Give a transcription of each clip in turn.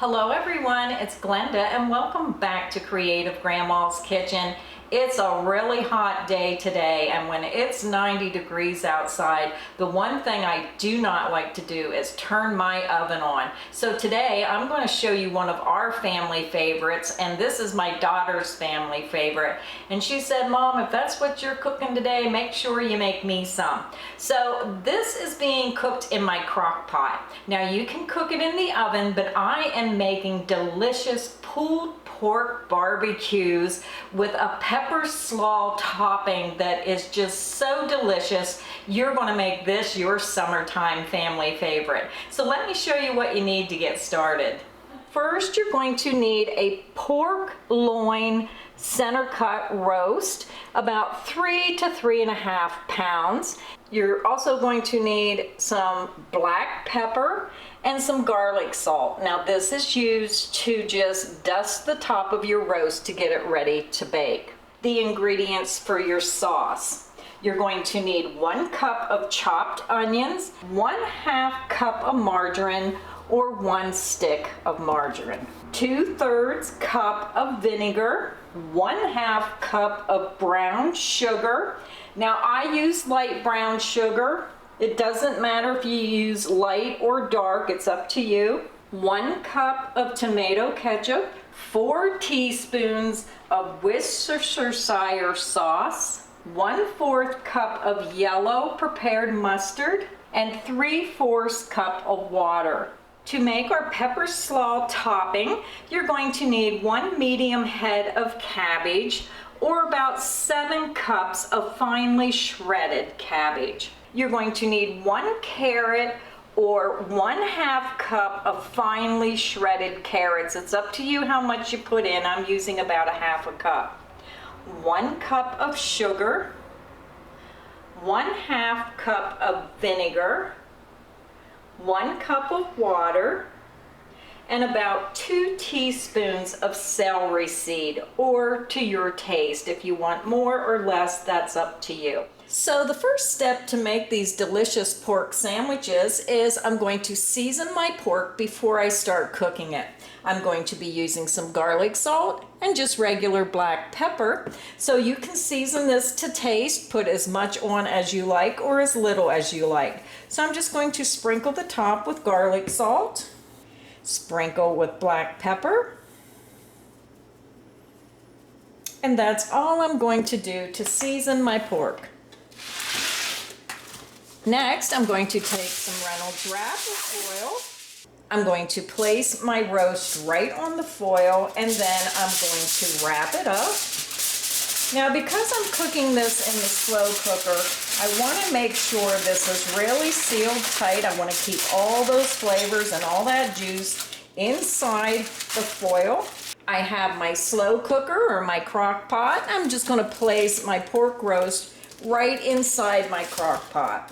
Hello everyone, it's Glenda and welcome back to Creative Grandma's Kitchen. It's a really hot day today, and when it's 90 degrees outside, the one thing I do not like to do is turn my oven on. So today I'm going to show you one of our family favorites, and this is my daughter's family favorite. And she said, "Mom, if that's what you're cooking today, make sure you make me some." So this is being cooked in my crock pot. Now you can cook it in the oven, but I am making delicious pulled pork barbecues with a pepper slaw topping that is just so delicious. You're going to make this your summertime family favorite. So let me show you what you need to get started. First, you're going to need a pork loin center cut roast, about 3 to 3.5 pounds. You're also going to need some black pepper and some garlic salt. Now this is used to just dust the top of your roast to get it ready to bake. The ingredients for your sauce. You're going to need 1 cup of chopped onions, 1/2 cup of margarine or 1 stick of margarine, 2/3 cup of vinegar, 1/2 cup of brown sugar. Now I use light brown sugar. It doesn't matter if you use light or dark, it's up to you. 1 cup of tomato ketchup, 4 teaspoons of Worcestershire sauce, 1/4 cup of yellow prepared mustard, and 3/4 cup of water. To make our pepper slaw topping, you're going to need 1 medium head of cabbage, or about 7 cups of finely shredded cabbage. You're going to need 1 carrot or 1/2 cup of finely shredded carrots. It's up to you how much you put in. I'm using about 1/2 cup. 1 cup of sugar, 1/2 cup of vinegar, 1 cup of water, and about 2 teaspoons of celery seed, or to your taste. If you want more or less, that's up to you. So the first step to make these delicious pork sandwiches is I'm going to season my pork before I start cooking it. I'm going to be using some garlic salt and just regular black pepper. So you can season this to taste, put as much on as you like or as little as you like. So I'm just going to sprinkle the top with garlic salt, sprinkle with black pepper, and that's all I'm going to do to season my pork. Next, I'm going to take some Reynolds wrap with foil. I'm going to place my roast right on the foil, and then I'm going to wrap it up. Now, because I'm cooking this in the slow cooker, I want to make sure this is really sealed tight. I want to keep all those flavors and all that juice inside the foil. I have my slow cooker or my crock pot. I'm just going to place my pork roast right inside my crock pot.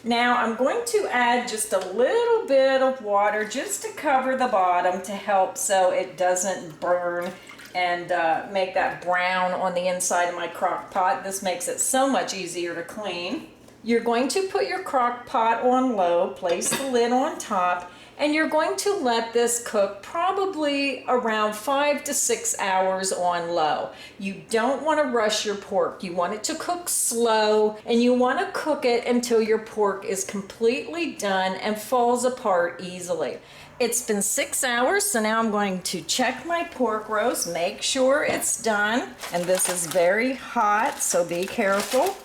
Now I'm going to add just a little bit of water just to cover the bottom to help so it doesn't burn and make that brown on the inside of my crock pot. This makes it so much easier to clean. You're going to put your crock pot on low, place the lid on top, and you're going to let this cook probably around 5 to 6 hours on low. You don't want to rush your pork. You want it to cook slow, and you want to cook it until your pork is completely done and falls apart easily. It's been 6 hours, so now I'm going to check my pork roast, make sure it's done. And this is very hot, so be careful.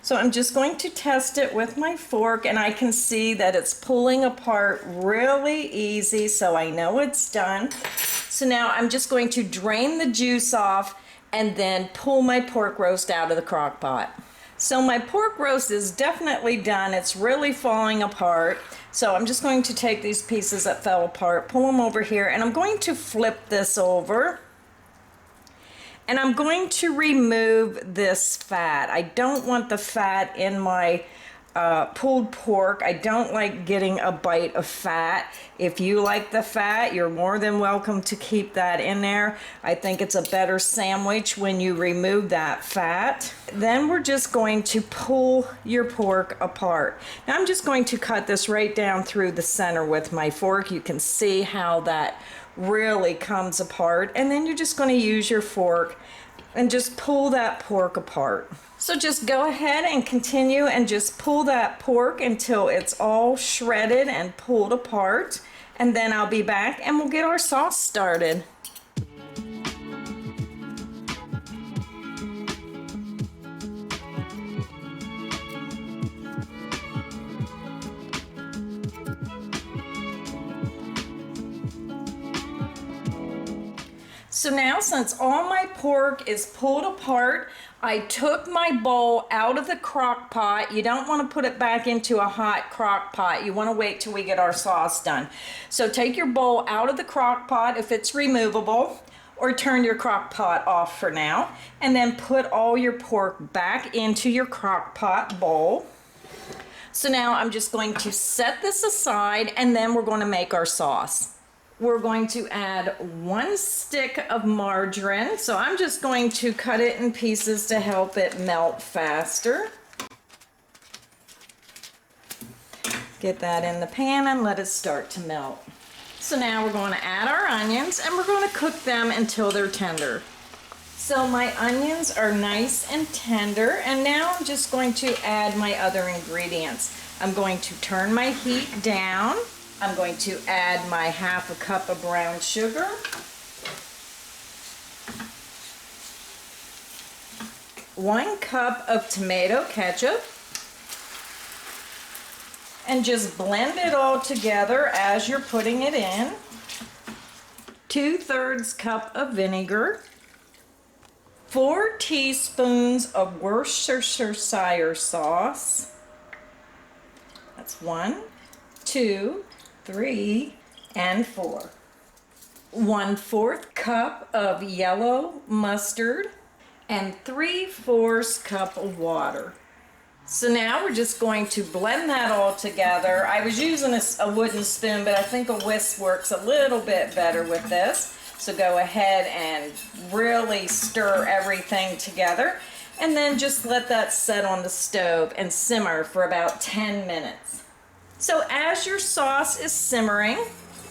So I'm just going to test it with my fork, and I can see that it's pulling apart really easy, so I know it's done. So now I'm just going to drain the juice off and then pull my pork roast out of the crock pot. So my pork roast is definitely done. It's really falling apart. So I'm just going to take these pieces that fell apart, pull them over here, and I'm going to flip this over. And I'm going to remove this fat. I don't want the fat in my pulled pork. I don't like getting a bite of fat. If you like the fat, you're more than welcome to keep that in there. I think it's a better sandwich when you remove that fat. Then we're just going to pull your pork apart. Now I'm just going to cut this right down through the center with my fork. You can see how that really comes apart. And then you're just going to use your fork and just pull that pork apart. So just go ahead and continue and just pull that pork until it's all shredded and pulled apart. And then I'll be back and we'll get our sauce started. So now, since all my pork is pulled apart, I took my bowl out of the crock pot. You don't want to put it back into a hot crock pot. You want to wait till we get our sauce done. So take your bowl out of the crock pot if it's removable, or turn your crock pot off for now, and then put all your pork back into your crock pot bowl. So now I'm just going to set this aside, and then we're going to make our sauce. We're going to add 1 stick of margarine. So I'm just going to cut it in pieces to help it melt faster. Get that in the pan and let it start to melt. So now we're going to add our onions and we're going to cook them until they're tender. So my onions are nice and tender, and now I'm just going to add my other ingredients. I'm going to turn my heat down. I'm going to add my 1/2 cup of brown sugar, one cup of tomato ketchup, and just blend it all together as you're putting it in. 2/3 cup of vinegar, 4 teaspoons of Worcestershire sauce. That's 1, 2, 3, and 4. 1/4 cup of yellow mustard and 3/4 cup of water. So now we're just going to blend that all together. I was using a wooden spoon, but I think a whisk works a little bit better with this. So go ahead and really stir everything together, and then just let that set on the stove and simmer for about 10 minutes. So as your sauce is simmering,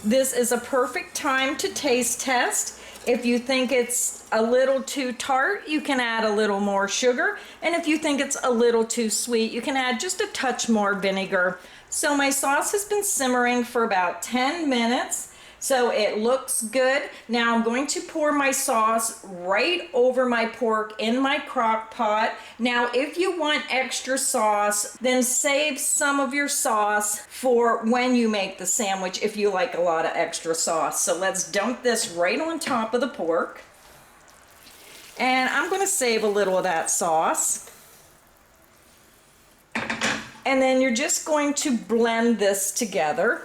this is a perfect time to taste test. If you think it's a little too tart, you can add a little more sugar. And if you think it's a little too sweet, you can add just a touch more vinegar. So my sauce has been simmering for about 10 minutes. So it looks good. Now I'm going to pour my sauce right over my pork in my crock pot. Now if you want extra sauce, then save some of your sauce for when you make the sandwich if you like a lot of extra sauce. So let's dump this right on top of the pork. And I'm going to save a little of that sauce. And then you're just going to blend this together.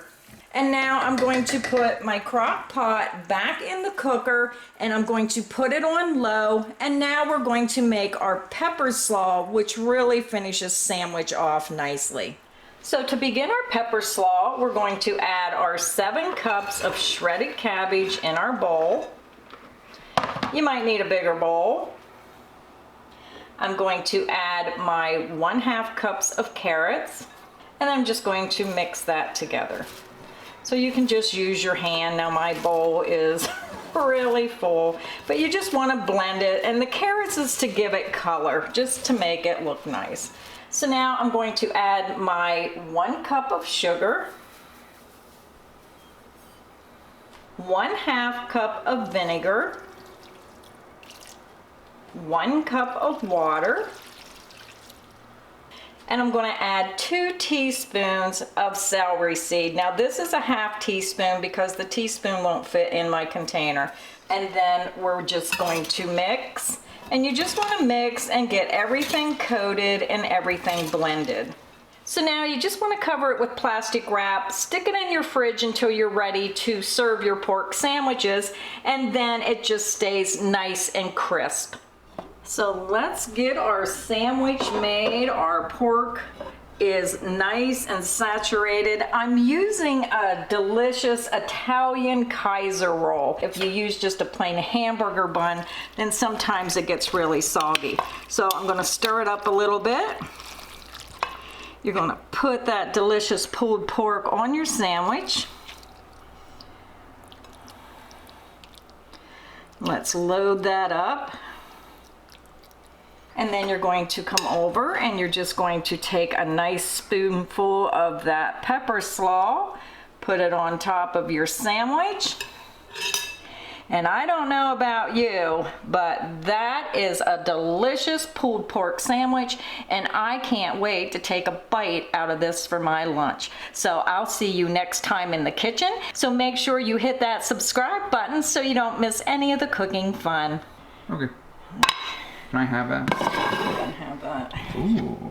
And now I'm going to put my crock pot back in the cooker, and I'm going to put it on low. And now we're going to make our pepper slaw, which really finishes sandwich off nicely. So to begin our pepper slaw, we're going to add our 7 cups of shredded cabbage in our bowl. You might need a bigger bowl. I'm going to add my 1/2 cups of carrots, and I'm just going to mix that together. So you can just use your hand. Now my bowl is really full, but you just want to blend it, and the carrots is to give it color, just to make it look nice. So now I'm going to add my 1 cup of sugar, 1/2 cup of vinegar, 1 cup of water, and I'm going to add 2 teaspoons of celery seed. Now this is a 1/2 teaspoon because the teaspoon won't fit in my container. And then we're just going to mix. And you just want to mix and get everything coated and everything blended. So now you just want to cover it with plastic wrap, stick it in your fridge until you're ready to serve your pork sandwiches, and then it just stays nice and crisp. So let's get our sandwich made, our pork is nice and saturated. I'm using a delicious Italian Kaiser roll. If you use just a plain hamburger bun, then sometimes it gets really soggy. So I'm gonna stir it up a little bit. You're gonna put that delicious pulled pork on your sandwich. Let's load that up. And then you're going to come over and you're just going to take a nice spoonful of that pepper slaw, put it on top of your sandwich. And I don't know about you, but that is a delicious pulled pork sandwich, and I can't wait to take a bite out of this for my lunch. So I'll see you next time in the kitchen. So make sure you hit that subscribe button so you don't miss any of the cooking fun. Okay. Can I have that? You can have that. Ooh.